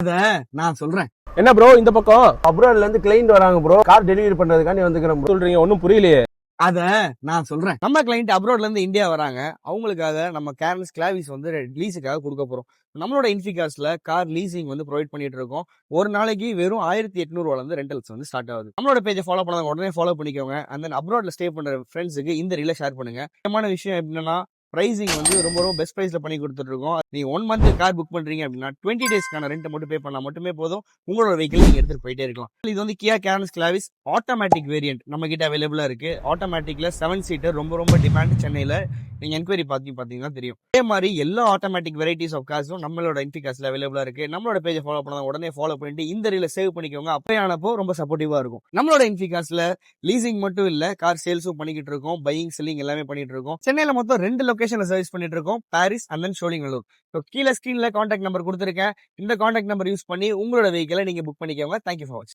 அத நான் சொல்றேன். என்ன ப்ரோ இந்த பக்கம் அப்ராட்ல இருந்து கிளைண்ட் வராங்க ப்ரோ, கார் டெலிவரி பண்றதுக்காண்டி வந்துக்கிறேன் bro. சொல்றீங்க? ஒன்னும் புரியலையே. அத நான் சொல்றேன். நம்ம கிளைண்ட் அப்ராட்ல இருந்து இந்தியா வராங்க. அவங்களுக்காக நம்ம கேர்லஸ் கிளாவிஸ் வந்து லீஸுக்காக கொடுக்க போறோம். நம்மளோட இன்ஃபிகாஸ்ல கார் லீசிங் வந்து ப்ரொவைட் பண்ணிட்டு இருக்கோம். ஒரு நாளைக்கு வெறும் 1800 இருந்து ரெண்டல்ஸ் வந்து ஸ்டார்ட் ஆகுது. நம்மளோட பேஜை ஃபாலோ பண்ணாங்க உடனே ஃபாலோ பண்ணிக்கோங்க. அண்ட் தென் அப்ராட்ல ஸ்டே பண்ற ஃப்ரெண்ட்ஸுக்கு இந்த ரீல ஷேர் பண்ணுங்க. முக்கியமான விஷயம் என்னன்னா, பிரைசிங் வந்து ரொம்ப ரொம்ப பெஸ்ட் பிரைஸ்ல பண்ணி கொடுத்துட்டு இருக்கோம். நீங்க 1 மந்த் கார் புக் பண்றீங்க அப்படின்னா 20 டேஸ்க்கான ரெண்ட் மட்டும் பே பண்ணா மட்டுமே போதும். உங்களோட வெஹிக்கிள் நீங்க எடுத்துட்டு போயிட்டே இருக்கலாம். இது வந்து Kia Carens Clavis automatic variant நம்ம கிட்ட அவைலபிளா இருக்கு. ஆட்டோமேட்டிக்ல 7 சீட்டர் ரொம்ப ரொம்ப டிமாண்ட் சென்னையில. நீங்க என்கொயரி பாத்தீங்கன்னா தெரியும். அதே மாதிரி எல்லா ஆட்டோமேட்டிக் வெரைட்டிஸ் ஆஃப் கார்ஸும் நம்மளோட இன்ஃபிகாஸ்ல அவைலபிளா இருக்கு. நம்மளோட பேஜை ஃபாலோ பண்ணா உடனே ஃபாலோ பண்ணிட்டு இந்த ரீல சேவ் பண்ணிக்கோங்க. அப்பயானப்போ ரொம்ப சப்போர்ட்டிவா இருக்கும். நம்மளோட இன்ஃபிகாஸ்ல லீசிங் மட்டும் இல்ல, கார் சேல்ஸும் பண்ணிக்கிட்டு இருக்கோம். பையிங் செல்லிங் எல்லாமே பண்ணிட்டு இருக்கோம். சென்னையில மொத்தம் 2 லொகேஷன்ல சர்வீஸ் பண்ணிட்டு இருக்கோம். Paris and then Sholinganallur. So கீழே ஸ்கிரீன்ல கான்டாக்ட் நம்பர் கொடுத்துருக்கேன். இந்த கான்டாக்ட் நம்பர் யூஸ் பண்ணி உங்களோட வெஹிக்கிளை நீங்க புக் பண்ணிக்கோங்க. தேங்க்யூ ஃபார் வாட்சிங்.